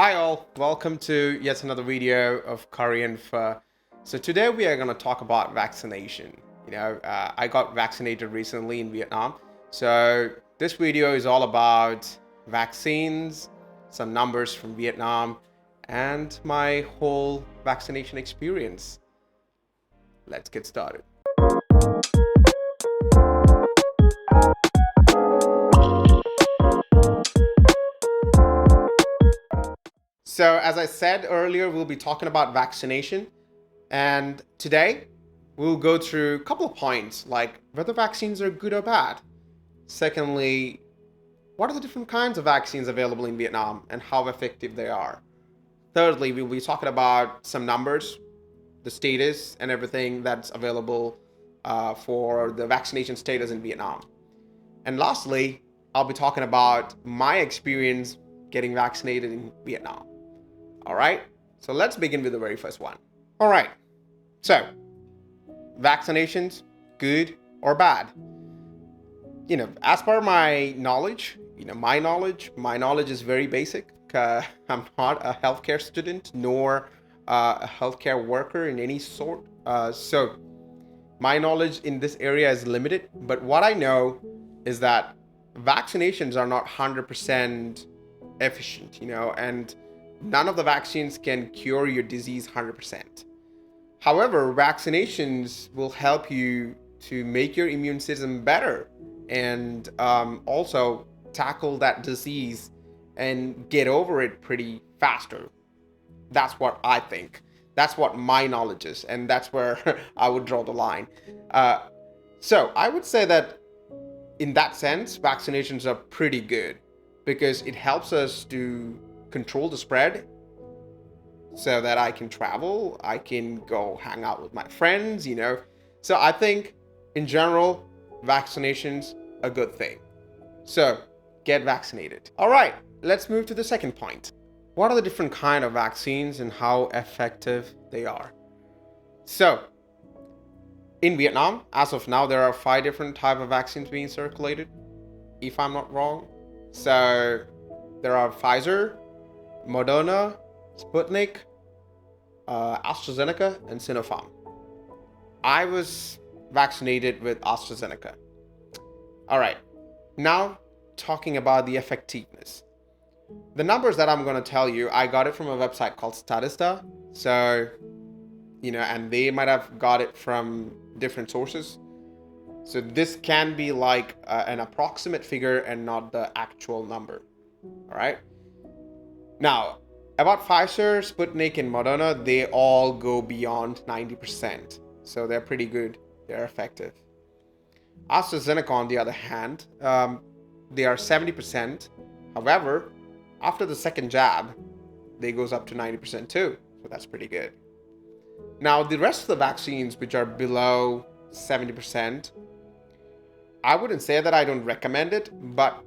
Hi all, welcome to yet another video of Currynpho. So today we are going to talk about vaccination. I got vaccinated recently in Vietnam. So this video is all about vaccines, some numbers from Vietnam, and my whole vaccination experience. Let's get started. So as I said earlier, we'll be talking about vaccination. And today we'll go through a couple of points like whether vaccines are good or bad. Secondly, what are the different kinds of vaccines available in Vietnam and how effective they are. Thirdly, we'll be talking about some numbers, the status and everything that's available for the vaccination status in Vietnam. And lastly, I'll be talking about my experience getting vaccinated in Vietnam. All right, so let's begin with the very first one. All right, so vaccinations, good or bad? As per my knowledge, my knowledge is very basic. I'm not a healthcare student nor a healthcare worker in any sort. So my knowledge in this area is limited. But what I know is that vaccinations are not 100% efficient, and none of the vaccines can cure your disease 100%. However, vaccinations will help you to make your immune system better and also tackle that disease and get over it pretty faster. That's what I think. That's what my knowledge is, and that's where I would draw the line. So I would say that in that sense, vaccinations are pretty good because it helps us to control the spread so that I can travel, I can go hang out with my friends, So I think in general, vaccinations a good thing. So get vaccinated. All right, let's move to the second point. What are the different kind of vaccines and how effective they are? So in Vietnam, as of now, there are 5 different type of vaccines being circulated, if I'm not wrong. So there are Pfizer, Moderna, Sputnik, AstraZeneca, and Sinopharm. I was vaccinated with AstraZeneca. All right, now talking about the effectiveness. The numbers that I'm going to tell you, I got it from a website called Statista. So, and they might have got it from different sources. So this can be like an approximate figure and not the actual number. All right. Now, about Pfizer, Sputnik, and Moderna, they all go beyond 90%. So they're pretty good. They're effective. AstraZeneca, on the other hand, they are 70%. However, after the second jab, they goes up to 90% too. So that's pretty good. Now, the rest of the vaccines, which are below 70%, I wouldn't say that I don't recommend it, but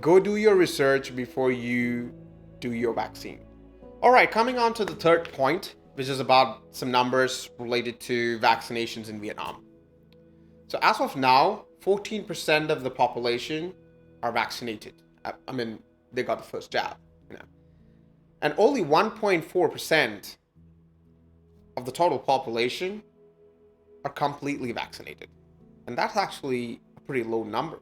go do your research before you do your vaccine. All right, coming on to the third point, which is about some numbers related to vaccinations in Vietnam. So as of now, 14% of the population are vaccinated. I mean, they got the first jab, And only 1.4% of the total population are completely vaccinated. And that's actually a pretty low number.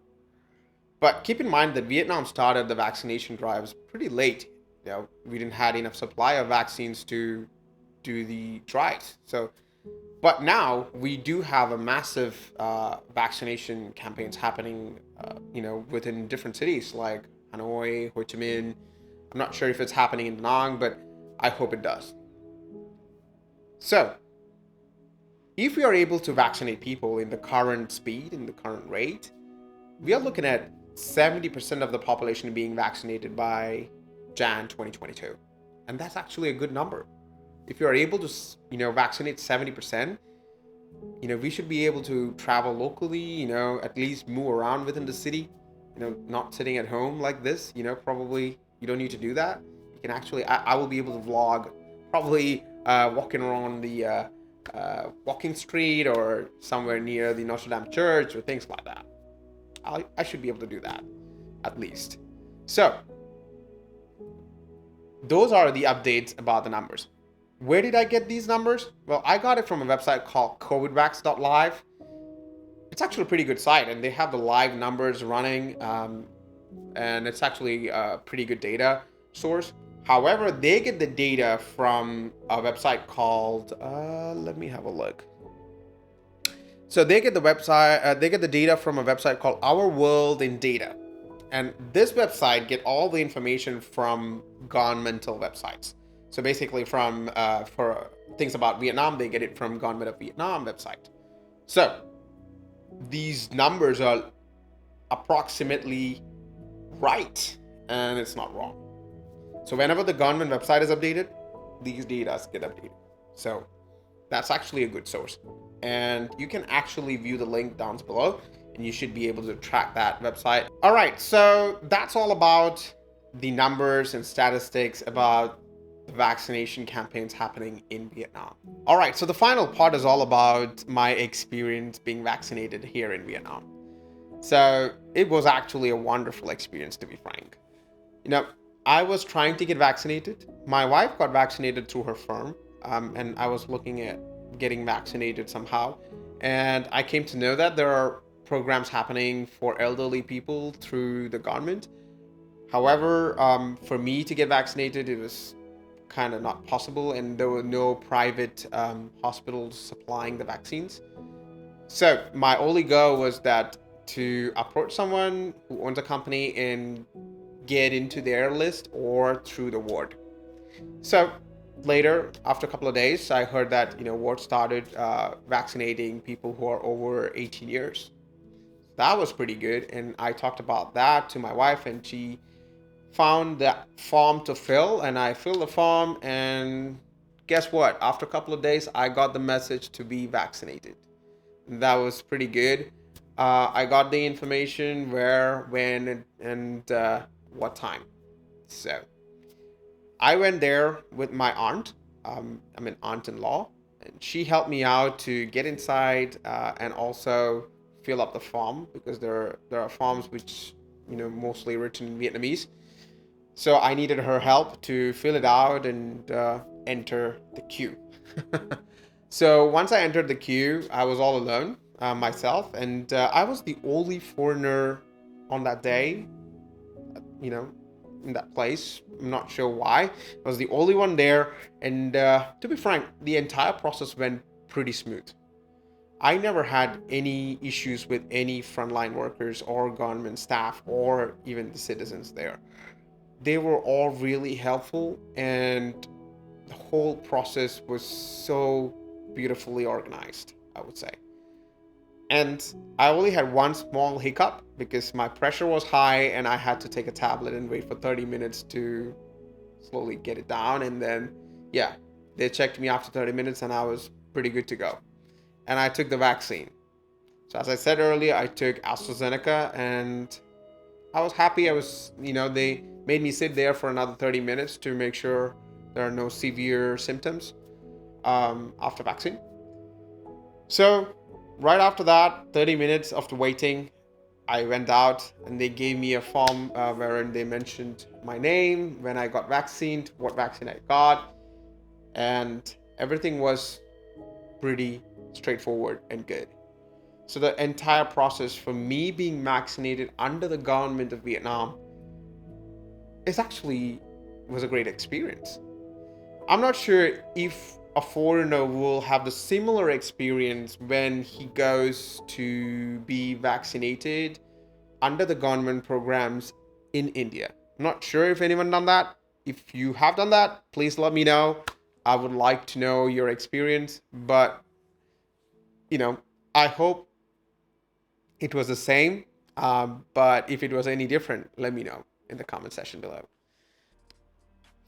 But keep in mind that Vietnam started the vaccination drives pretty late. We didn't have enough supply of vaccines to do the drives. But now we do have a massive vaccination campaigns happening, within different cities like Hanoi, Ho Chi Minh. I'm not sure if it's happening in Da Nang, but I hope it does. So, if we are able to vaccinate people in the current speed, in the current rate, we are looking at 70% of the population being vaccinated by Jan 2022. And that's actually a good number. If you're able to, vaccinate 70%, we should be able to travel locally, at least move around within the city, not sitting at home like this, probably you don't need to do that. You can actually, I will be able to vlog, probably walking around the walking street or somewhere near the Notre Dame Church or things like that. I should be able to do that, at least. So, those are the updates about the numbers. Where did I get these numbers? Well, I got it from a website called covidvax.live. It's actually a pretty good site, and they have the live numbers running, and it's actually a pretty good data source. However, they get the data from a website called, let me have a look. So they get the data from a website called Our World in Data. And this website get all the information from governmental websites. So basically for things about Vietnam, they get it from Government of Vietnam website. So these numbers are approximately right, and it's not wrong. So whenever the government website is updated, these data get updated. So that's actually a good source. And you can actually view the link down below, and you should be able to track that website. All right, so that's all about the numbers and statistics about the vaccination campaigns happening in Vietnam. All right, so the final part is all about my experience being vaccinated here in Vietnam. So it was actually a wonderful experience, to be frank. I was trying to get vaccinated. My wife got vaccinated through her firm, and I was looking at getting vaccinated somehow. And I came to know that there are programs happening for elderly people through the government. However, for me to get vaccinated, it was kind of not possible, and there were no private hospitals supplying the vaccines. So my only goal was that to approach someone who owns a company and get into their list or through the ward. So later, after a couple of days, I heard that ward started vaccinating people who are over 18 years. That was pretty good, and I talked about that to my wife, and she found that form to fill, and I filled the form, and guess what? After a couple of days, I got the message to be vaccinated. That was pretty good. I got the information where, when, and what time. So I went there with my aunt. I'm an aunt-in-law, and she helped me out to get inside and also fill up the form, because there are forms which mostly written in Vietnamese. So I needed her help to fill it out and enter the queue. So once I entered the queue, I was all alone, myself, and I was the only foreigner on that day, in that place. I'm not sure why. I was the only one there, and to be frank, the entire process went pretty smooth. I never had any issues with any frontline workers or government staff or even the citizens there. They were all really helpful, and the whole process was so beautifully organized, I would say. And I only had one small hiccup because my pressure was high and I had to take a tablet and wait for 30 minutes to slowly get it down. And then, yeah, they checked me after 30 minutes and I was pretty good to go. And I took the vaccine. So as I said earlier, I took AstraZeneca, and I was happy. They made me sit there for another 30 minutes to make sure there are no severe symptoms after vaccine. So right after that, 30 minutes after waiting, I went out and they gave me a form wherein they mentioned my name, when I got vaccinated, what vaccine I got, and everything was pretty straightforward and good. So the entire process for me being vaccinated under the government of Vietnam was a great experience. I'm not sure if a foreigner will have the similar experience when he goes to be vaccinated under the government programs in India. I'm not sure if anyone done that. If you have done that, please let me know. I would like to know your experience, but I hope it was the same. But if it was any different, let me know in the comment section below.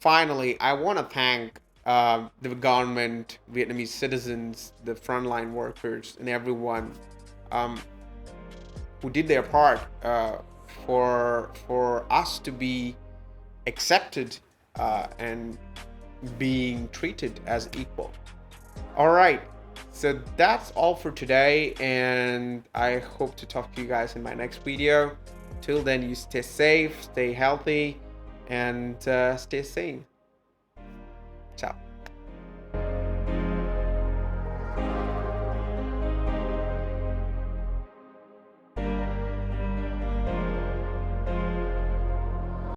Finally, I want to thank the government, Vietnamese citizens, the frontline workers, and everyone who did their part for us to be accepted and being treated as equal. All right, so that's all for today, and I hope to talk to you guys in my next video. Till then, you stay safe, stay healthy, and stay sane. Ciao.